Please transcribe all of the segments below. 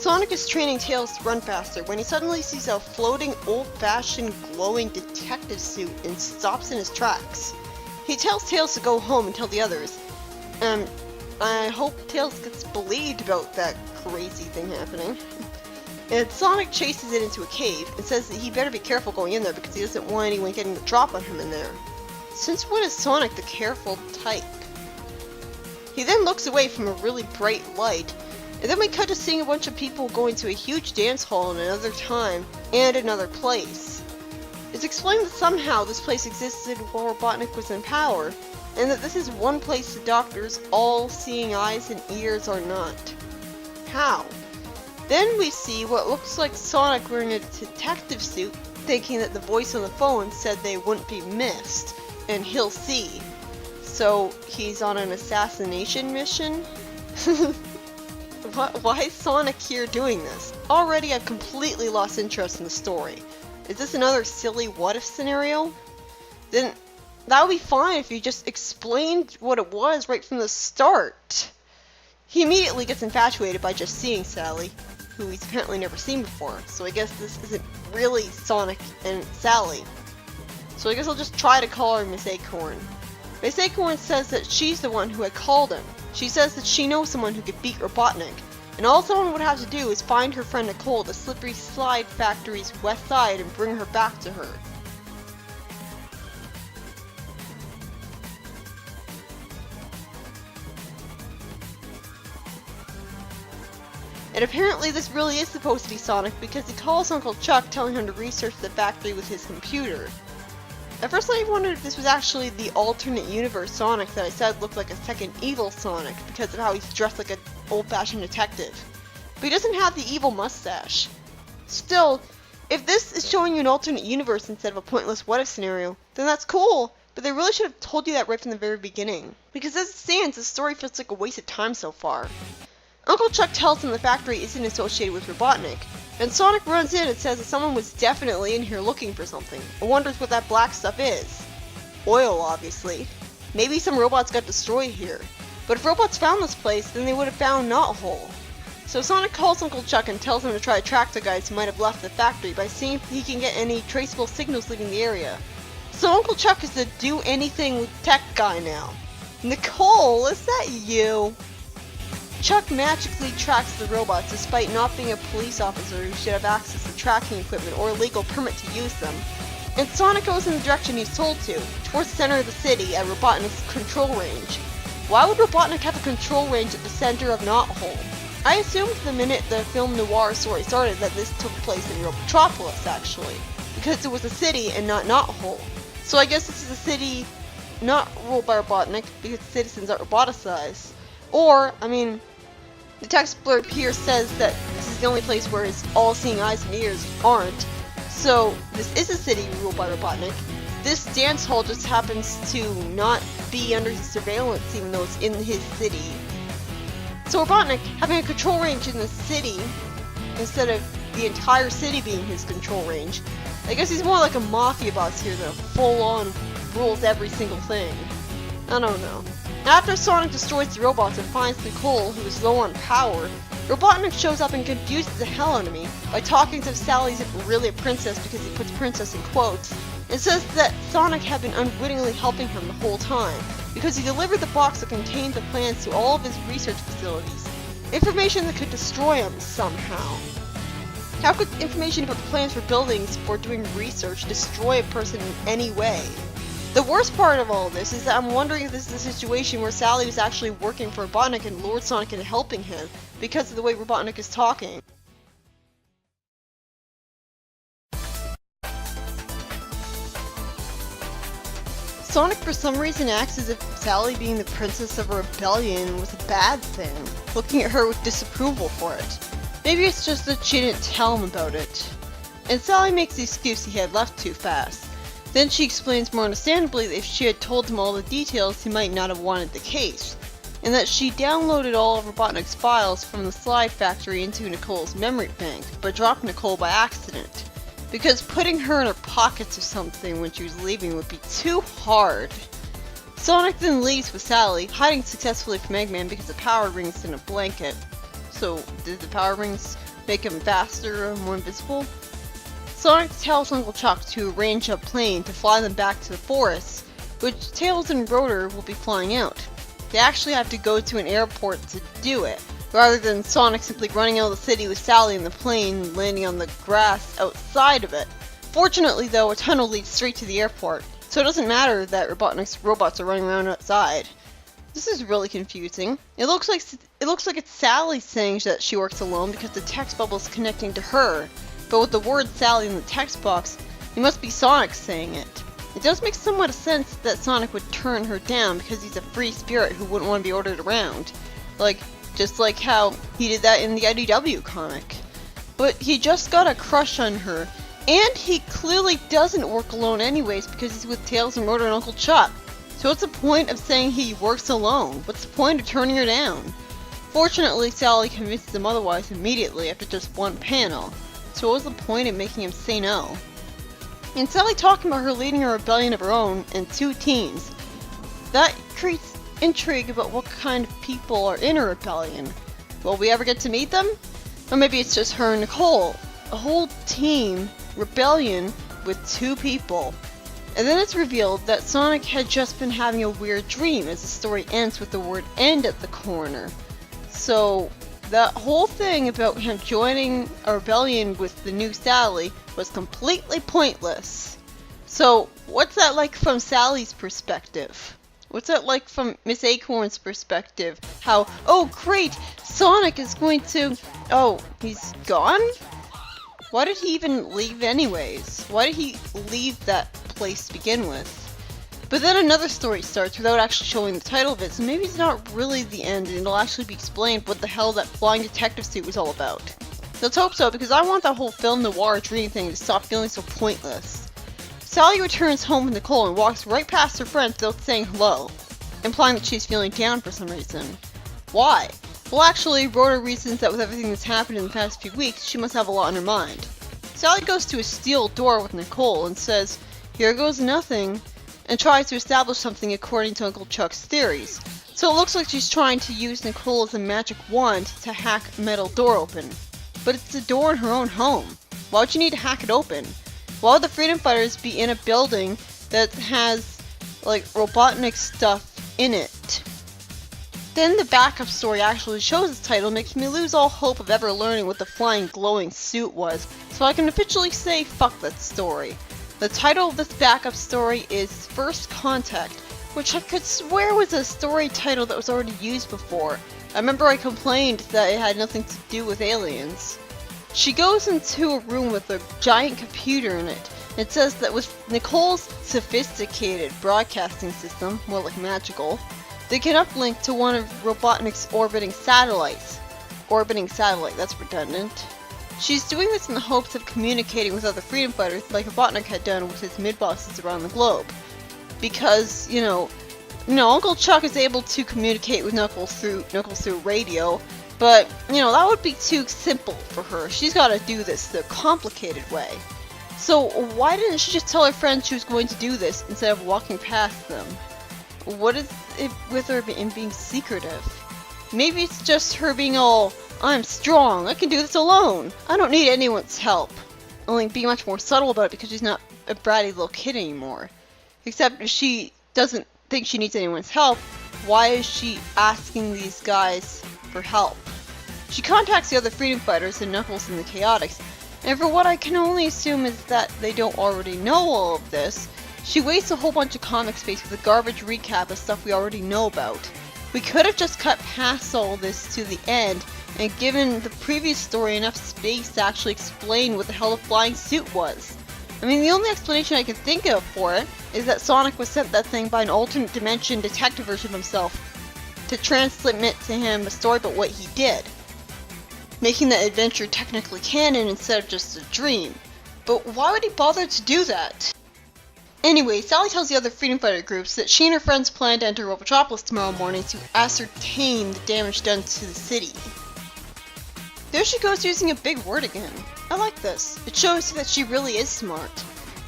Sonic is training Tails to run faster when he suddenly sees a floating, old-fashioned, glowing detective suit and stops in his tracks. He tells Tails to go home and tell the others. I hope Tails gets believed about that crazy thing happening. And Sonic chases it into a cave and says that he better be careful going in there because he doesn't want anyone getting the drop on him in there. Since when is Sonic the careful type? He then looks away from a really bright light, and then we cut to seeing a bunch of people going to a huge dance hall in another time and another place. It's explained that somehow this place existed while Robotnik was in power, and that this is one place the doctor's all-seeing eyes and ears are not. How? Then we see what looks like Sonic wearing a detective suit, thinking that the voice on the phone said they wouldn't be missed, and he'll see. So he's on an assassination mission? Why is Sonic here doing this? Already I've completely lost interest in the story. Is this another silly what-if scenario? Then that would be fine if you just explained what it was right from the start. He immediately gets infatuated by just seeing Sally, who he's apparently never seen before, so I guess this isn't really Sonic and Sally. So I guess I'll just try to call her Miss Acorn. Miss Acorn says that she's the one who had called him. She says that she knows someone who could beat Robotnik, and all someone would have to do is find her friend Nicole at the Slippery Slide Factory's west side and bring her back to her. And apparently this really is supposed to be Sonic because he calls Uncle Chuck telling him to research the factory with his computer. At first I wondered if this was actually the alternate universe Sonic that I said looked like a second evil Sonic because of how he's dressed like an old-fashioned detective. But he doesn't have the evil mustache. Still, if this is showing you an alternate universe instead of a pointless what-if scenario, then that's cool, but they really should have told you that right from the very beginning. Because as it stands, the story feels like a waste of time so far. Uncle Chuck tells him the factory isn't associated with Robotnik, and Sonic runs in and says that someone was definitely in here looking for something, and wonders what that black stuff is. Oil, obviously. Maybe some robots got destroyed here, but if robots found this place, then they would have found Knothole. So Sonic calls Uncle Chuck and tells him to try to track the guys who might have left the factory by seeing if he can get any traceable signals leaving the area. So Uncle Chuck is the do anything with tech guy now. Nicole, is that you? Chuck magically tracks the robots despite not being a police officer who should have access to tracking equipment or a legal permit to use them. And Sonic goes in the direction he's told to, towards the center of the city at Robotnik's control range. Why would Robotnik have a control range at the center of Knothole? I assumed the minute the film noir story started that this took place in Metropolis actually, because it was a city and not Knothole. So I guess this is a city not ruled by Robotnik because the citizens aren't roboticized. Or, I mean, the text blurb here says that this is the only place where his all-seeing eyes and ears aren't. So this is a city ruled by Robotnik. This dance hall just happens to not be under his surveillance even though it's in his city. So Robotnik having a control range in the city instead of the entire city being his control range. I guess he's more like a mafia boss here that full-on rules every single thing. I don't know. After Sonic destroys the robots and finds Nicole, who is low on power, Robotnik shows up and confuses the hell out of me by talking to Sally isn't really a princess because he puts princess in quotes, and says that Sonic had been unwittingly helping him the whole time because he delivered the box that contained the plans to all of his research facilities. Information that could destroy him somehow. How could information about the plans for buildings for doing research destroy a person in any way? The worst part of all of this is that I'm wondering if this is a situation where Sally was actually working for Robotnik and lured Sonic into helping him because of the way Robotnik is talking. Sonic for some reason acts as if Sally being the princess of a rebellion was a bad thing, looking at her with disapproval for it. Maybe it's just that she didn't tell him about it. And Sally makes the excuse he had left too fast. Then she explains more understandably that if she had told him all the details, he might not have wanted the case, and that she downloaded all of Robotnik's files from the slide factory into Nicole's memory bank, but dropped Nicole by accident, because putting her in her pockets or something when she was leaving would be too hard. Sonic then leaves with Sally, hiding successfully from Eggman because the power ring's in a blanket. So, did the power rings make him faster or more invisible. Sonic tells Uncle Chuck to arrange a plane to fly them back to the forest, which Tails and Rotor will be flying out. They actually have to go to an airport to do it, rather than Sonic simply running out of the city with Sally in the plane landing on the grass outside of it. Fortunately though, a tunnel leads straight to the airport, so it doesn't matter that Robotnik's robots are running around outside. This is really confusing. It looks like it's Sally saying that she works alone because the text bubble is connecting to her, but with the word Sally in the text box, it must be Sonic saying it. It does make somewhat of sense that Sonic would turn her down because he's a free spirit who wouldn't want to be ordered around. Just like how he did that in the IDW comic. But he just got a crush on her, and he clearly doesn't work alone anyways because he's with Tails and Rotor and Uncle Chuck. So what's the point of saying he works alone? What's the point of turning her down? Fortunately, Sally convinces him otherwise immediately after just one panel. So what was the point of making him say no? And Sally talking about her leading a rebellion of her own and 2 teens. That creates intrigue about what kind of people are in a rebellion. Will we ever get to meet them? Or maybe it's just her and Nicole. A whole team rebellion with 2 people. And then it's revealed that Sonic had just been having a weird dream as the story ends with the word end at the corner. So that whole thing about him joining a rebellion with the new Sally was completely pointless. So what's that like from Sally's perspective? What's that like from Miss Acorn's perspective? How, oh great, Sonic is going to... Oh, he's gone? Why did he even leave anyways? Why did he leave that place to begin with? But then another story starts without actually showing the title of it, so maybe it's not really the end and it'll actually be explained what the hell that flying detective suit was all about. Let's hope so, because I want that whole film noir dream thing to stop feeling so pointless. Sally returns home with Nicole and walks right past her friends without saying hello, implying that she's feeling down for some reason. Why? Well actually, Rotor reasons that with everything that's happened in the past few weeks, she must have a lot on her mind. Sally goes to a steel door with Nicole and says, "Here goes nothing," and tries to establish something according to Uncle Chuck's theories. So it looks like she's trying to use Nicole as a magic wand to hack a metal door open. But it's a door in her own home. Why would you need to hack it open? Why would the Freedom Fighters be in a building that has, like, Robotnik stuff in it? Then the backup story actually shows its title, makes me lose all hope of ever learning what the flying glowing suit was, so I can officially say fuck that story. The title of this backup story is First Contact, which I could swear was a story title that was already used before. I remember I complained that it had nothing to do with aliens. She goes into a room with a giant computer in it. It says that with Nicole's sophisticated broadcasting system, more like magical, they can uplink to one of Robotnik's orbiting satellites. Orbiting satellite, that's redundant. She's doing this in the hopes of communicating with other freedom fighters like Robotnik had done with his mid-bosses around the globe. Because, you know, Uncle Chuck is able to communicate with Knuckles through radio, but, you know, that would be too simple for her. She's gotta do this the complicated way. So why didn't she just tell her friends she was going to do this instead of walking past them? What is it with her being secretive? Maybe it's just her being all, "I'm strong, I can do this alone, I don't need anyone's help." Only being much more subtle about it because she's not a bratty little kid anymore. Except if she doesn't think she needs anyone's help, why is she asking these guys for help? She contacts the other freedom fighters and Knuckles and the Chaotix, and for what I can only assume is that they don't already know all of this, she wastes a whole bunch of comic space with a garbage recap of stuff we already know about. We could have just cut past all this to the end and given the previous story enough space to actually explain what the hell the flying suit was. I mean, the only explanation I can think of for it is that Sonic was sent that thing by an alternate dimension detective version of himself to transmit to him a story about what he did, making that adventure technically canon instead of just a dream. But why would he bother to do that? Anyway, Sally tells the other freedom fighter groups that she and her friends plan to enter Robotropolis tomorrow morning to ascertain the damage done to the city. There she goes using a big word again. I like this. It shows that she really is smart.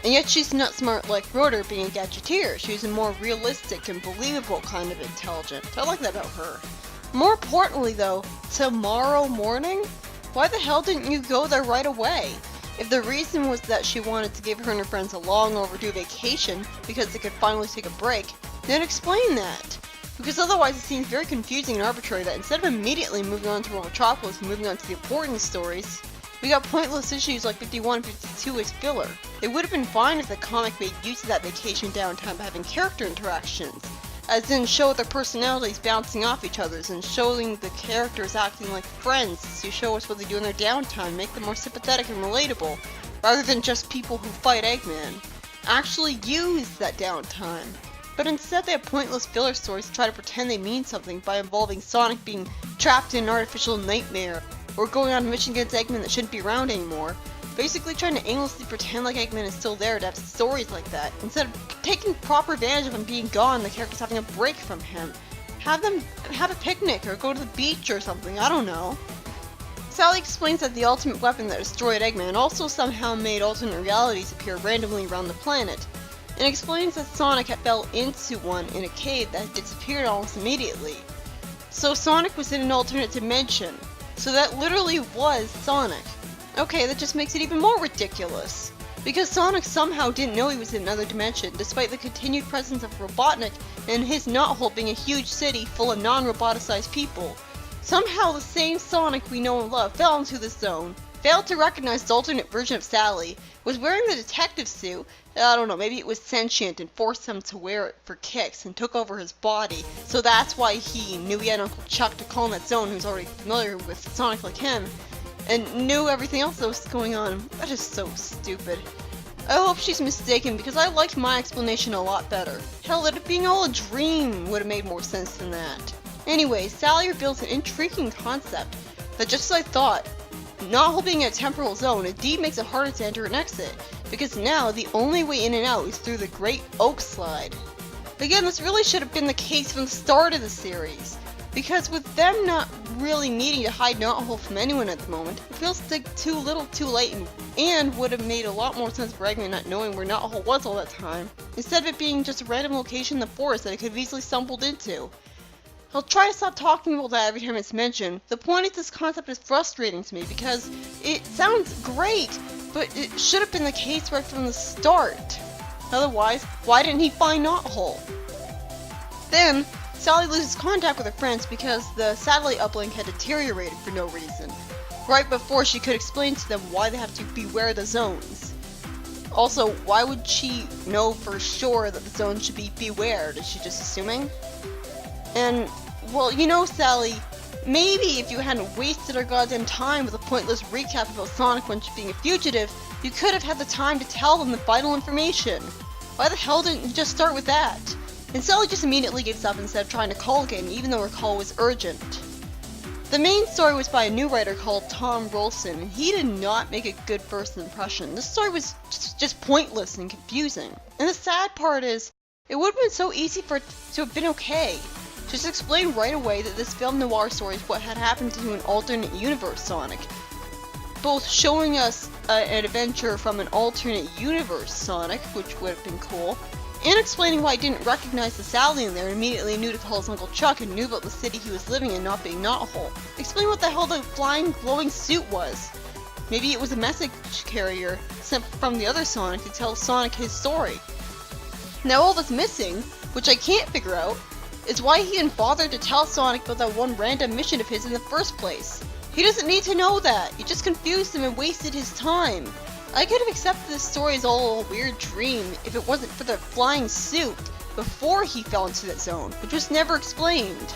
And yet she's not smart like Rotor being a gadgeteer. She's a more realistic and believable kind of intelligent. I like that about her. More importantly though, tomorrow morning? Why the hell didn't you go there right away? If the reason was that she wanted to give her and her friends a long overdue vacation because they could finally take a break, then explain that. Because otherwise it seems very confusing and arbitrary that instead of immediately moving on to World Metropolis and moving on to the important stories, we got pointless issues like 51 and 52 as filler. It would have been fine if the comic made use of that vacation downtime by having character interactions, as in show their personalities bouncing off each other's and showing the characters acting like friends to show us what they do in their downtime, make them more sympathetic and relatable, rather than just people who fight Eggman. Actually use that downtime. But instead they have pointless filler stories to try to pretend they mean something by involving Sonic being trapped in an artificial nightmare, or going on a mission against Eggman that shouldn't be around anymore. Basically trying to aimlessly pretend like Eggman is still there to have stories like that, instead of taking proper advantage of him being gone, the characters having a break from him. Have them have a picnic or go to the beach or something, I don't know. Sally explains that the ultimate weapon that destroyed Eggman also somehow made alternate realities appear randomly around the planet, and explains that Sonic had fell into one in a cave that had disappeared almost immediately. So Sonic was in an alternate dimension. So that literally was Sonic. Okay, that just makes it even more ridiculous. Because Sonic somehow didn't know he was in another dimension, despite the continued presence of Robotnik and his knothole being a huge city full of non-roboticized people. Somehow the same Sonic we know and love fell into this zone, failed to recognize the alternate version of Sally, was wearing the detective suit, I don't know, maybe it was sentient and forced him to wear it for kicks and took over his body, so that's why he knew he had Uncle Chuck to call in that zone who's already familiar with Sonic like him, and knew everything else that was going on. That is so stupid. I hope she's mistaken because I liked my explanation a lot better. Hell, that it being all a dream would have made more sense than that. Anyway, Sally reveals an intriguing concept that, just as I thought, knothole being a temporal zone indeed makes it harder to enter and exit, because now the only way in and out is through the Great Oak Slide. Again, this really should have been the case from the start of the series, because with them not really needing to hide knothole from anyone at the moment, it feels like too little too late and would have made a lot more sense for Eggman not knowing where knothole was all that time, instead of it being just a random location in the forest that it could have easily stumbled into. I'll try to stop talking about that every time it's mentioned. The point is this concept is frustrating to me because it sounds great, but it should have been the case right from the start. Otherwise, why didn't he find knothole? Then, Sally loses contact with her friends because the satellite uplink had deteriorated for no reason, right before she could explain to them why they have to beware the zones. Also, why would she know for sure that the zone should be beware? Is she just assuming? And, well, you know, Sally, maybe if you hadn't wasted our goddamn time with a pointless recap about Sonic when being a fugitive, you could have had the time to tell them the vital information. Why the hell didn't you just start with that? And Sally just immediately gives up instead of trying to call again, even though her call was urgent. The main story was by a new writer called Tom Rolson, and he did not make a good first impression. This story was just pointless and confusing. And the sad part is, it would have been so easy for it to have been okay. Just explain right away that this film noir story is what had happened to an alternate universe Sonic. Both showing us an adventure from an alternate universe Sonic, which would have been cool, and explaining why he didn't recognize the Sally in there and immediately knew to call his Uncle Chuck and knew about the city he was living in not being knothole. Explain what the hell the flying glowing suit was. Maybe it was a message carrier sent from the other Sonic to tell Sonic his story. Now all that's missing, which I can't figure out, is why he didn't bother to tell Sonic about that one random mission of his in the first place. He doesn't need to know that. He just confused him and wasted his time. I could have accepted this story as all a weird dream if it wasn't for the flying suit before he fell into that zone, which was never explained.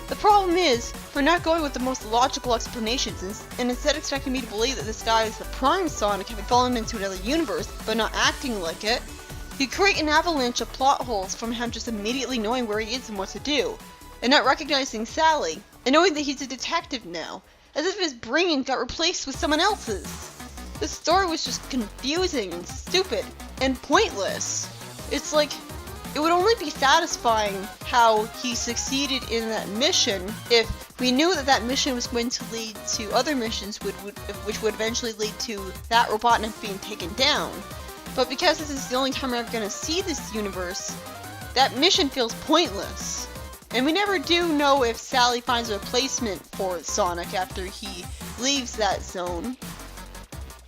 The problem is, for not going with the most logical explanations and instead expecting me to believe that this guy is the prime Sonic having fallen into another universe but not acting like it, you create an avalanche of plot holes from him just immediately knowing where he is and what to do, and not recognizing Sally, and knowing that he's a detective now, as if his brain got replaced with someone else's. This story was just confusing and stupid and pointless. It's like, it would only be satisfying how he succeeded in that mission if we knew that that mission was going to lead to other missions which would eventually lead to that Robotnik being taken down. But because this is the only time we're ever going to see this universe, that mission feels pointless. And we never do know if Sally finds a replacement for Sonic after he leaves that zone.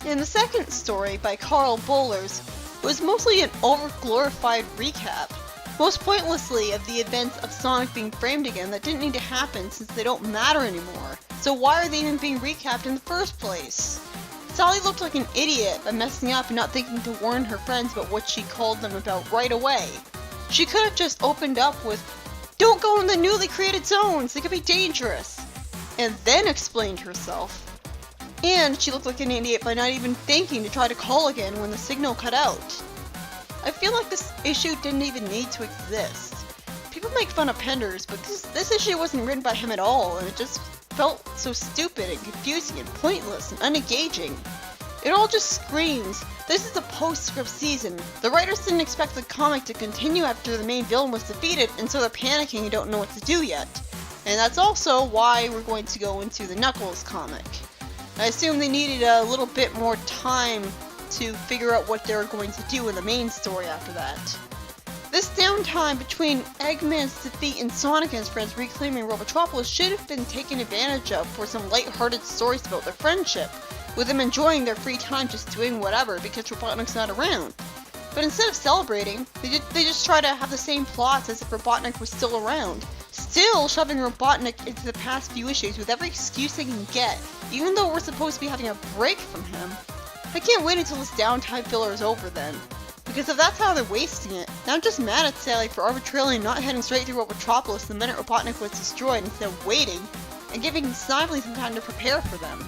In the second story, by Carl Bollers, it was mostly an over-glorified recap, most pointlessly of the events of Sonic being framed again that didn't need to happen since they don't matter anymore. So why are they even being recapped in the first place? Sally looked like an idiot by messing up and not thinking to warn her friends about what she called them about right away. She could have just opened up with, "Don't go in the newly created zones, they could be dangerous," and then explained herself. And she looked like an idiot by not even thinking to try to call again when the signal cut out. I feel like this issue didn't even need to exist. People make fun of Penders, but this issue wasn't written by him at all, and it just felt so stupid and confusing and pointless and unengaging. It all just screams, this is a postscript season. The writers didn't expect the comic to continue after the main villain was defeated, and so they're panicking and don't know what to do yet. And that's also why we're going to go into the Knuckles comic. I assume they needed a little bit more time to figure out what they were going to do in the main story after that. This downtime between Eggman's defeat and Sonic and his friends reclaiming Robotropolis should have been taken advantage of for some light-hearted stories about their friendship, with them enjoying their free time just doing whatever because Robotnik's not around. But instead of celebrating, they just try to have the same plots as if Robotnik was still around, still shoving Robotnik into the past few issues with every excuse they can get, even though we're supposed to be having a break from him. I can't wait until this downtime filler is over then. Because if that's how they're wasting it, then I'm just mad at Sally for arbitrarily not heading straight through Robotropolis the minute Robotnik was destroyed instead of waiting and giving Snively some time to prepare for them.